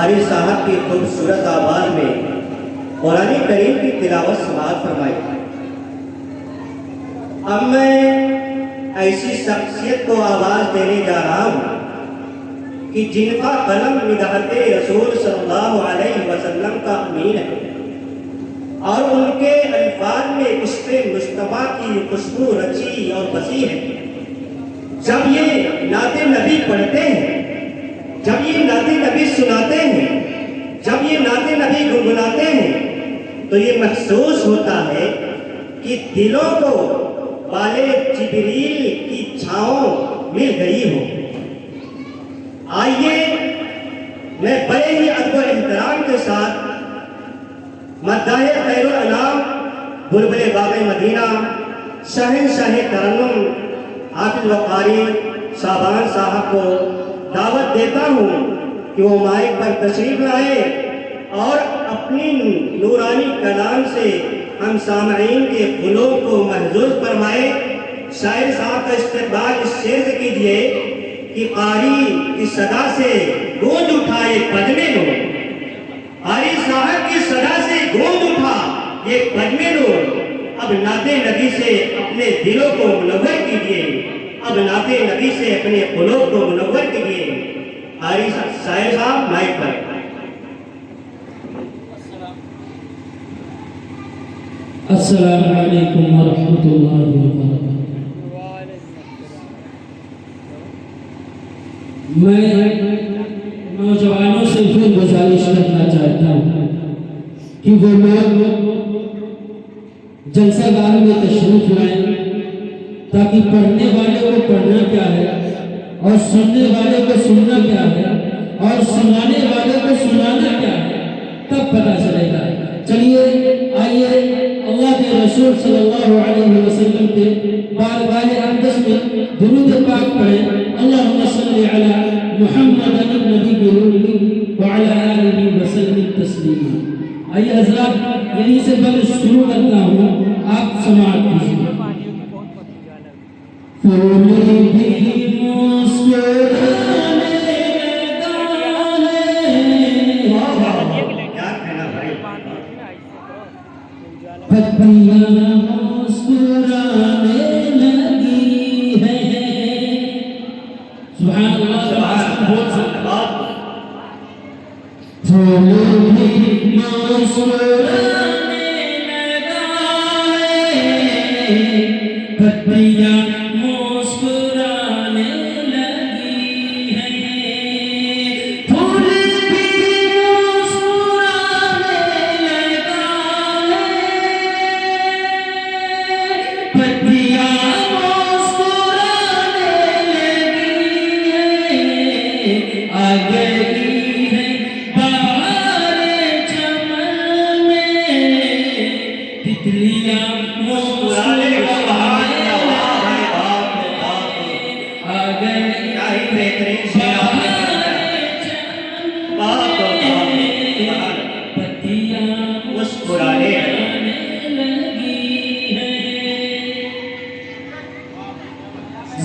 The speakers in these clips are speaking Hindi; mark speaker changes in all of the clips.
Speaker 1: कारी साहब की खूबसूरत आवाज़ में कुरान करीम की तिलावत समाअत फरमाई। अब मैं ऐसी शख्सियत को आवाज़ देने जा रहा हूँ कि जिनका कलम निदहते रसूल सल्लल्लाहु अलैहि वसल्लम का अमीन है और उनके अल्फाज में इश्क़े मुस्तफ़ा की खुशबू रची और बसी है। जब ये नाते नबी पढ़ते हैं, जब ये नाते नबी सुनाते हैं, जब ये नाते नबी गुनगुनाते हैं, तो ये महसूस होता है कि दिलों को वाले जिब्रील की छाँव मिल गई हो। आइए मैं बड़े ही अदब और एहतराम के साथ मद्दाह खैरुल अनाम बुलबुल बाग़ मदीना शहंशाह तरन्नुम हाफिज़ व क़ारी शाबान साहब को दावत देता हूँ कि वो माइक पर तशरीफ लाए और अपनी नूरानी कलाम से हम सामईन के दिलों को महजूज फरमाए। शायर साहब का इस्तेमाल इस शेर से कीजिए कि क़ारी की सदा से गूंज उठा ये पद्मे नूर, क़ारी साहब की सदा से गूंज उठा ये पद्मे नूर। अब नाते नबी से अपने दिलों को मुनव्वर कीजिए, अब नाते नबी से अपने क़ुलूब को मुनव्वर कीजिए। क़ारी शायर साहब माइक पर।
Speaker 2: अस्सलामु अलैकुम व रहमतुल्लाहि व बरकातुहू। मैं नौजवानों से फिर गुजारिश करना चाहता हूँ कि वो लोग जलसागाह में तशरीफ लाएं ताकि पढ़ने वाले को पढ़ना क्या है और सुनने वाले को सुनना क्या है और सुनाने वाले को सुनाना क्या है, तब पता चलेगा। चलिए आइए अल्लाह के रसूल सल्लल्लाहु अलैहि वसल्लम के बारगाह अक़दस में दुरूद पाक पढ़ें। अल्लाहुम्मा सल्लि अला मुहम्मद नबी व अला आलिहि वसल्लम तस्लीमा। आइए हज़रात यहीं से मैं शुरू करता हूँ, आप समाअत कीजिए। फूल भी मुस्कुराने पत्तियां मुस्कुराने लगी है। सुभान अल्लाह, बहुत सा फूल भी मुस्कुराने लगा है, पत्तियां मुस्कुराने लगी है, फूल भी मुस्कुराने लगा है, पत्तियां मुस्कुराने लगी है, आ गई है बहारे चमन में, तितलियां मुस्कुराने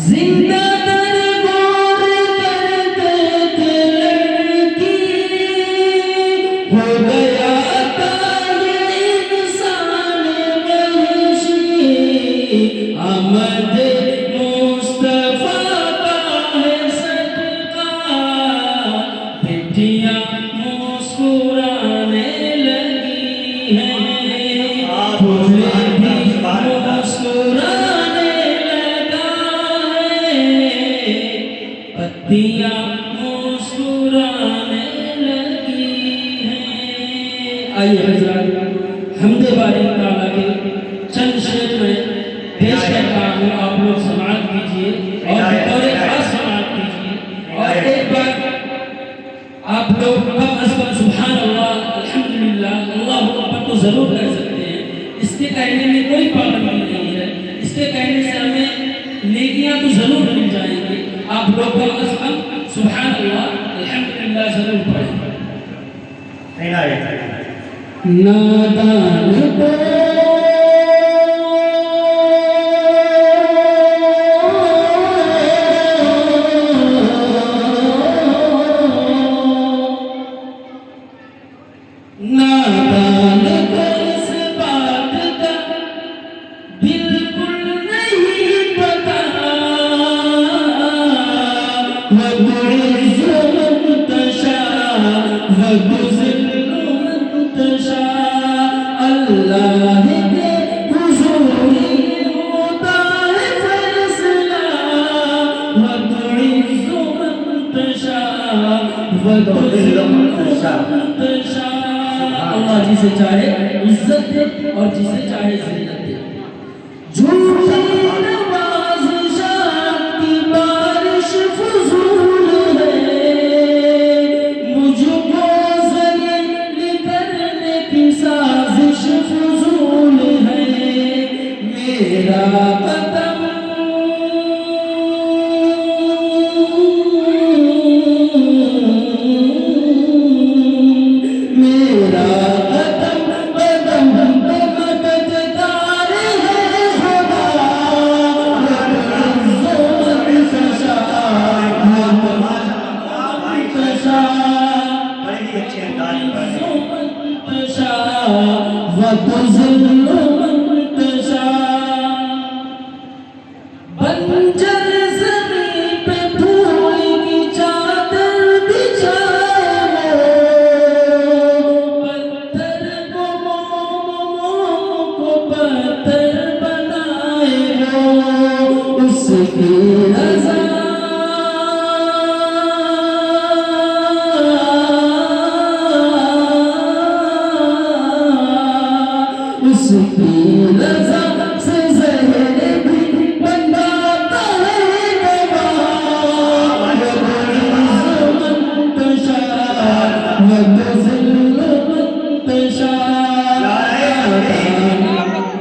Speaker 2: जिंदा दरबार करते थे लड़की, हो गया था ये इंसान वहशी, आमद मुस्तफा का है सदका, बेटियां मुस्कुराने लगी हैं, फूल भी मुस्कुराने पत्तियां मुस्कुराने लगी हैं। आइए हज़रात हमदे बारी ताला के चंद शेर में पेश करता हूँ, आप लोग समाअत कीजिए और बतौर खास समाअत कीजिए। और एक बार आप लोग सुभान अल्लाह अल्हम्दुलिल्लाह अल्लाहु अकबर तो ज़रूर कर सकते हैं, इसके कहने में कोई पाबंदी नहीं है, इसके कहने से हमें नेकियां तो ज़रूर मिल जाएंगी। आप लोग सुभान अल्लाह अल्हम्दुलिल्लाह ज़रूर पढ़ें। नादान को वतुज़िल्लु मन तशा। अल्लाह जिसे चाहे इज्जत दे और जिसे चाहे जिल्लत दे। झूठी नवाज़िशात की बारिश फुज़ूल है, मुझको ज़लील करने की साज़िश फुज़ूल है। मेरा कदम मेरा कदम कदम पे मददगार है खुदा।
Speaker 1: बड़े ही अच्छे अंदाज में पढ़ रहे
Speaker 2: बंजर ज़मीं पे फूल की चादर बिछाए वो, पत्थर को मोम को पत्थर बनाए वो, उसकी रज़ा उसकी रज़ा से ज़हर भी बनाता है दवा। वतुज़िल्लु मन तशा वतुज़िल्लु मन तशा।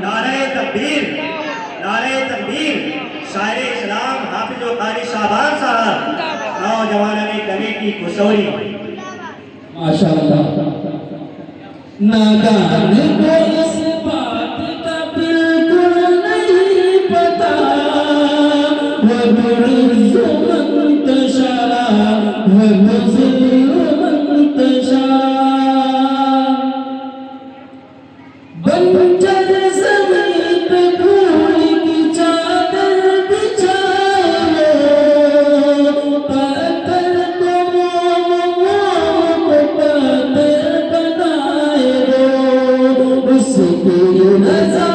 Speaker 1: नारे तकबीर, नारे तकबीर। शायर इस्लाम हाफिज व कारी शाहबान साहब, नौजवानों ने कवि की खुशौरी।
Speaker 2: माशाअल्लाह। नादान को इस बात का बिल्कुल नहीं पता, वतुज़िल्लु मन तशा वतुज़िल्लु मन तशा। बंजर ज़मीं पे फूल की चादर बिछाए वो, पत्थर को मोम को पत्थर बनाए वो, उसकी रज़ा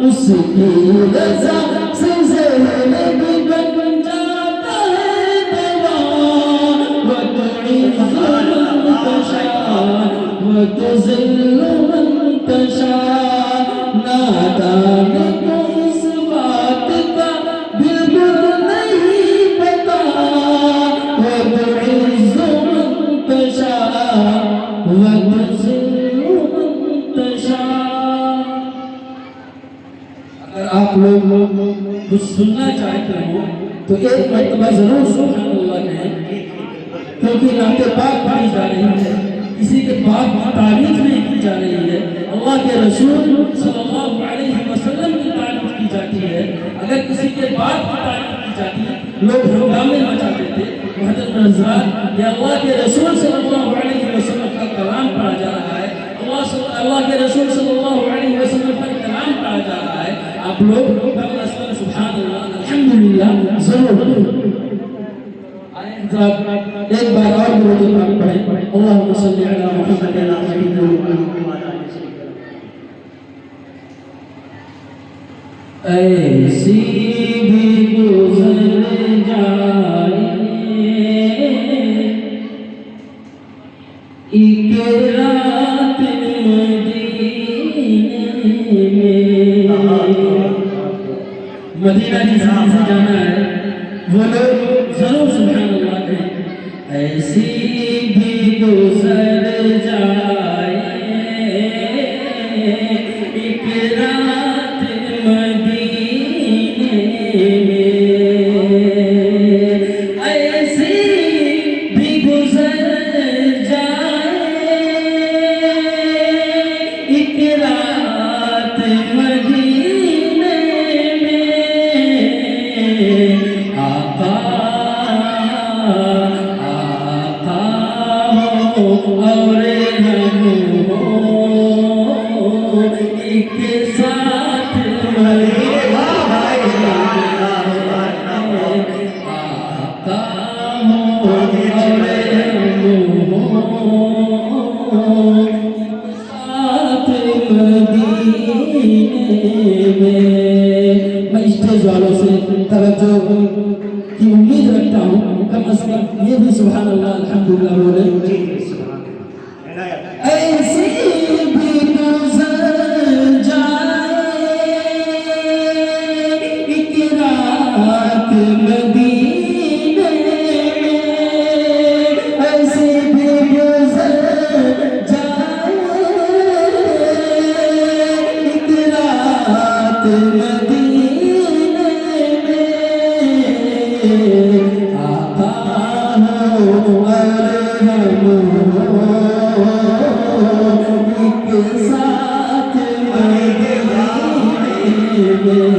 Speaker 2: उसकी रज़ा से ज़हर भी बन जाता है दवा। वतुज़िल्लु मन तशा वतुज़िल्लु मन तशा। नादान को इस बात का बिल्कुल नहीं पता, वतुज़िल्लु मन तशा वतुज़िल्लु मन तशा। अगर आप लोग कुछ सुनना चाहते हो तो एक मरतबा जरूर सुभानअल्लाह कहें, क्योंकि नाते पाक पढ़ी जा रही है, किसी के पाक की तारीफ नहीं की जा रही है, अल्लाह के रसूल सल्लल्लाहु अलैहि वसल्लम की तारीफ की जाती है। अगर किसी के पाक की तारीफ की जाती है लोग हंगामे मचा देते। हज़रत हज़रात या अल्लाह के रसूल सल्लल्लाहु अलैहि वसल्लम का कलाम पढ़ा जा रहा है, अल्लाह के रसूल सल्लल्लाहु अलैहि वसल्लम का कलाम पढ़ा जा रहा है, आप लोग सुभानअल्लाह अल्हम्दुलिल्लाह जरूर एक बार और दुरूद पाक पढ़ें। अल्लाहुम्मा सल्ली अला मुहम्मद व ऐसी भी गुज़र जाए एक रात मदीना जिसे जाना है वो लोग जरूर सुभानअल्लाह कहें। ऐसी भी गुज़र जाए एक रात मदीने में, ऐसी भी गुज़र जाए एक रात मदीने में। आका आका हो और हम हो एक साथ मदीने। आका हो और हम हो साथ मदीने में। मैं स्टेज वालों से तवज्जो की उम्मीद रखता हूँ, कम अज कम ये भी सुभान अल्लाह अल्हम्दुलिल्लाह बोले।
Speaker 1: जी जी सुभान अल्लाह। इनायत।
Speaker 2: ऐसे भी गुजर जाए एक रात मदीने में, ऐसे भी गुजर जाए एक रात मदीने में। आका हो और एक साथ मदीने में।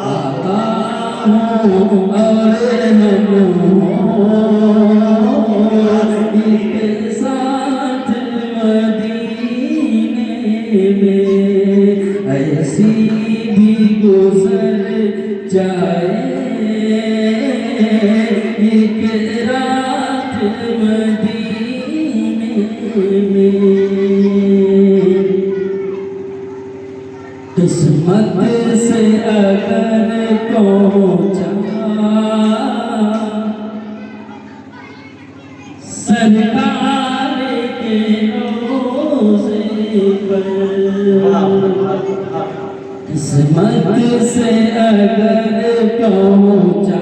Speaker 2: आका हो और एक साथ मदीने में। ऐसी भी गुजर जाए एक रात मदीने में। किस्मत से अगर पहुंचा सरकार के रोज़े पर, किस्मत से अगर पहुंचा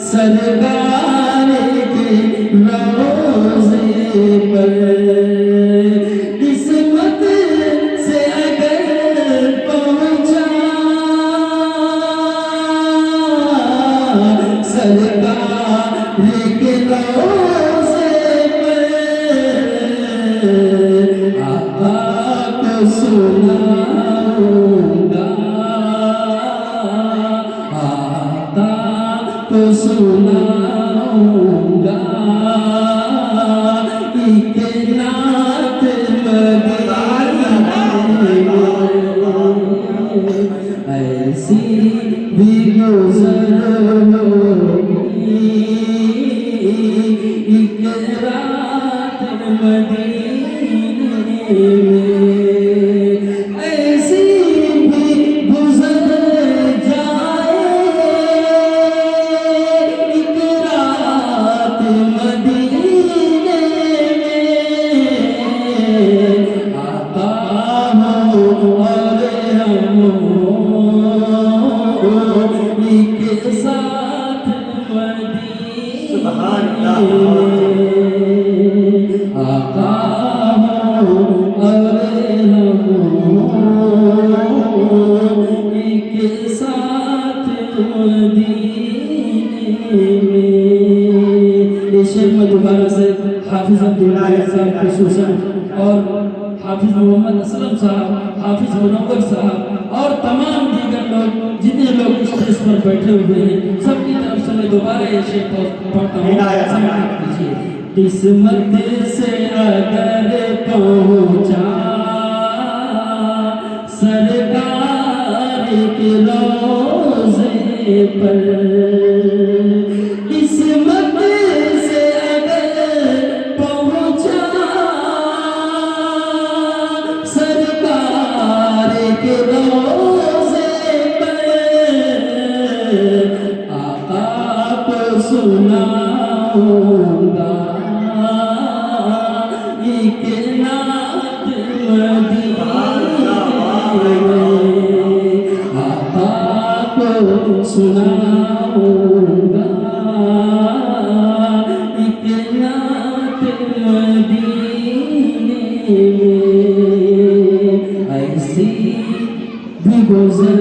Speaker 2: सरकार के रोज़े पर, किस्मत से अगर पहुंचा सरकार के रोज़े पर, आका को सुनाऊंगा, आका को सुनाऊंगा एक नात मदीने। ऐसी भी गुजर होगी एक रात मदीने में। ऐसी भी गुजर जाए एक रात मदीने में। आका हो और हम एक साथ मदीने
Speaker 1: सुभान अल्लाह।
Speaker 2: में। आका हो और हम एक साथ मदीने में। इस शेर में दोबारा से हाफिज अब्दुल्लाह साहब खुसूसन और हाफिज मोहम्मद असलम साहब, हाफिज मुनव्वर साहब और तमाम दीगर लोग जितने लोग स्टेज पर बैठे हुए हैं, सबकी तरफ से मैं दोबारा ये शेर पढ़ता हूँ, समाप्त कीजिए। किस्मत से अगर पहुँचा सरकार के रोज़े पर, किस्मत से अगर पहुँचा सरकार के रोज़े पर, आका को सुनाऊंगा एक नात मदीने में। आका को सुनाऊंगा एक नात मदीने में। ऐसी भी गुजर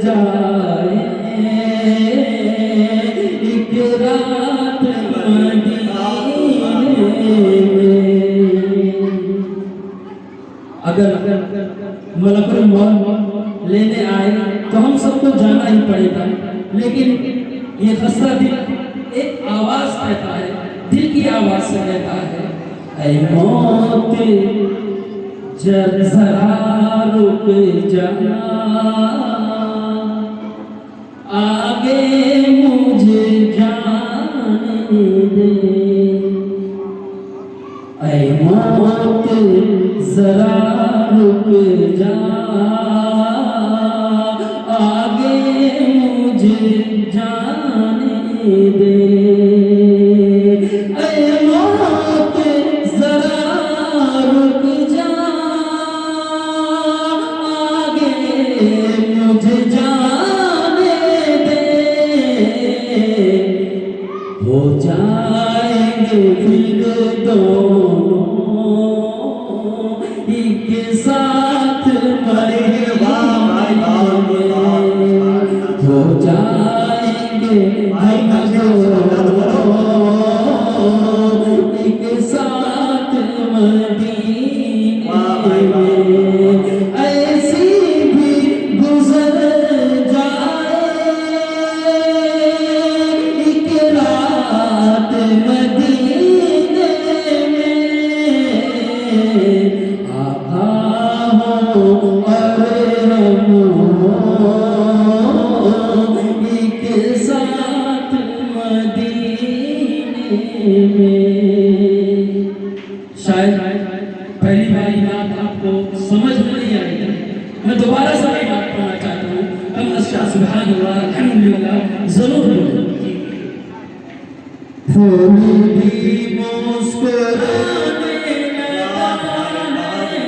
Speaker 2: जाए एक रात मदीने में। अगर मलकुल मौत लेने आए तो हम सबको जाना ही पड़ेगा, लेकिन ये खसरा दिल एक आवाज कहता है, दिल की आवाज से कहता है, ऐ मौत जब जरा रुक जाना, आगे मुझे जाने दे। ऐ मौत जरा रुक जा, आगे मुझे जाने दे। ऐ मौत जरा रुक जा, आगे मुझे जाने दे। हो जाएंगे फिर दोनों एक साथ मरेंगे, हो जाएंगे हम दोनों एक साथ मदीने में। ऐसी भी गुजर जाए एक रात मदीने में, आका हो और हम एक साथ मदीने में। शायद पहली बारी बात आपको समझ में नहीं आई, मैं दोबारा से एक बात कहना चाहता हूँ। हम सुभान अल्लाह अल्हम्दुलिल्लाह जरूर बोलें। फूल भी मुस्कुराने लगा है,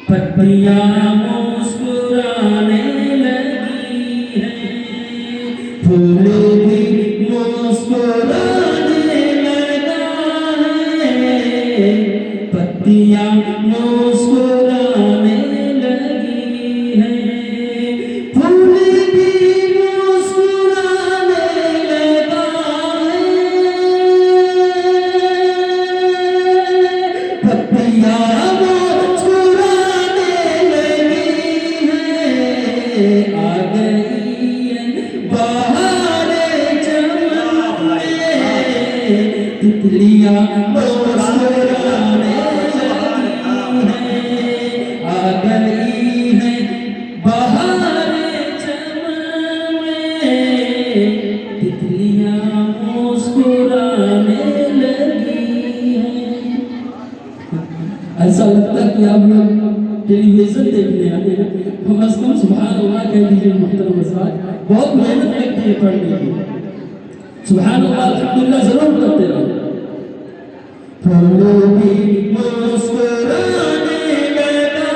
Speaker 2: पत्तियाँ मुस्कुराने लगी हैं। फूल भी मुस्कुराने लगा है, पत्तियाँ मुस्कुराने लगी हैं। फूल भी मुस्कुराने लगा है, पत्तियाँ मुस्कुराने लगी हैं। आ गई है बहारे चमन में, तितलियाँ मुस्कुराने लगी हैं। आ गई है बहारे चमन में, तितलियाँ मुस्कुराने लगी हैं। ऐसा लगता है कि आप लोग टेलीविजन देखने आते हैं। कम अज कम सुभान अल्लाह कह दीजिए मुहतरम हज़रात, बहुत मेहनत लगती है पढ़ने की। सुभान अल्लाह अल्हम्दुलिल्लाह जरूर करते रहो। फूल भी मुस्कुराने लगा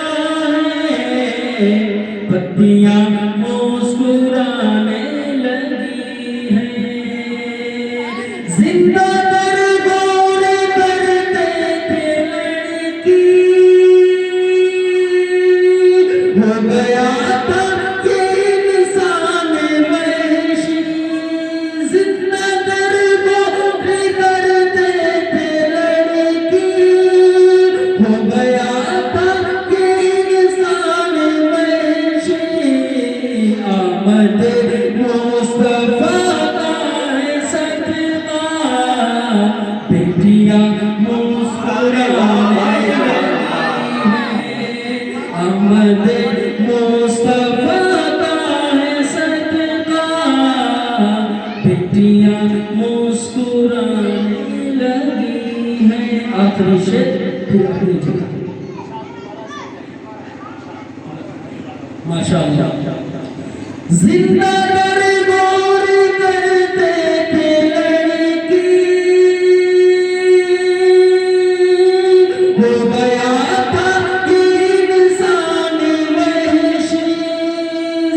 Speaker 2: है, पत्तियाँ मुस्कुराने लगी हैं। जिंदा दरबार करते थे लड़की, हो गया था ये इंसान वहशी। जिंदा दरबार करते थे लड़की, हो गया था ये इंसान वहशी। आमद मुस्तफा का है सदका, बेटियां मुस्कुराने लगी हैं। आमद मुस्तफा का है सदका, बेटियां मुस्कुराने लगी हैं। आखिरी शेर फिर आखिरी जगह। माशाअल्लाह। जिंदा दरबार करते थे लड़की, हो गया था इंसान वहशी।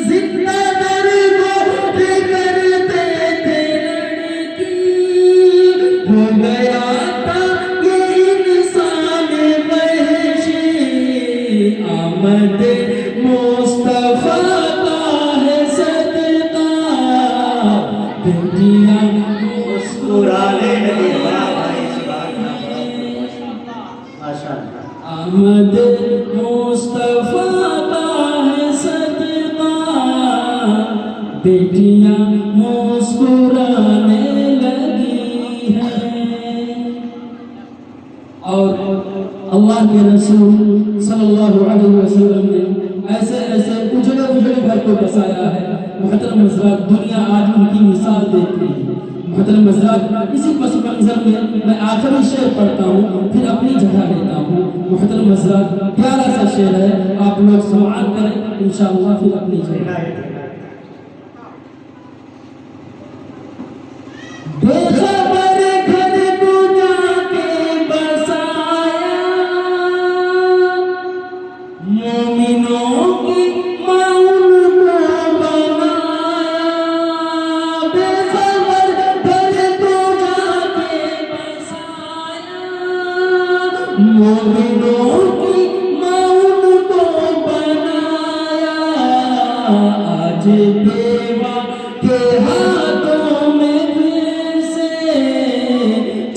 Speaker 2: जिंदा दरबार करते थे लड़की, हो गया था इंसान वहशी। आमद मुस्तफा का है सदका, बेटियां मुस्कुराने लगी हैं। आमद मुस्तफा का है सदका, बेटियां मुस्कुराने लगी हैं। और अल्लाह के रसूल सल्लल्लाहु अलैहि वसल्लम ने ऐसे ऐसे उजड़े उजड़े घर को बसाया है। मुहतरम हज़रात, दुनिया आज उनकी मिसाल देख रही है। मोहतरम हज़रात, इसी पस मंजर में मैं आखिरी शेर पढ़ता हूँ, फिर अपनी जगह लेता हूँ। मोहतरम हज़रात, प्यारा सा शेर है, आप लोग समाअत करें, इंशाअल्लाह फिर अपनी जगह। बेखबर घर को जाके बसाया, मोमिनों की माँ उनको बनाया। बेखबर घर को जाके बसाया, मोमिनों की माँ उनको बनाया। आज बेवा के हाथों में फिर से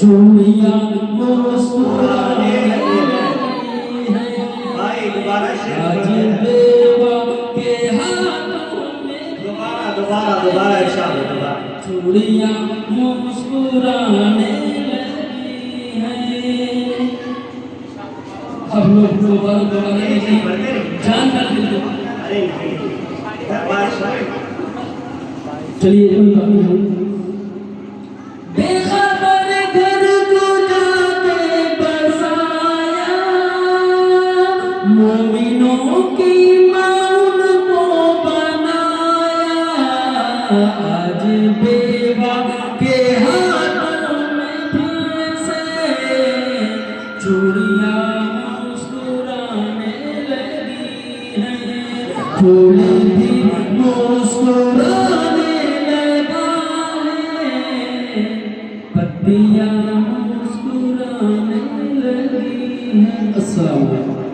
Speaker 2: चूड़ियां मुस्कुराने लगी हैं।
Speaker 1: भाई दोबारा
Speaker 2: आज
Speaker 1: शेर
Speaker 2: बेवा के हाथों में
Speaker 1: दोबारा इरशाद दोबारा।
Speaker 2: चूड़ियां मुस्कुराने लगी हैं। हम लोग दोबारा जान कर लेते हैं।
Speaker 1: अरे नहीं, दरबार शरीफ।
Speaker 2: चलिए कोई बात नहीं। बेखबर घर को जाके बसाया, मोमिनों की माँ उनको बनाया। आज बेवा के हाथों में फिर से चूड़ियां मुस्कुराने लगी हैं। फूल भी मुस्कुराने लगा है, पत्तियां मुस्कुराने लगी हैं। अस्सलाम वालेकुम।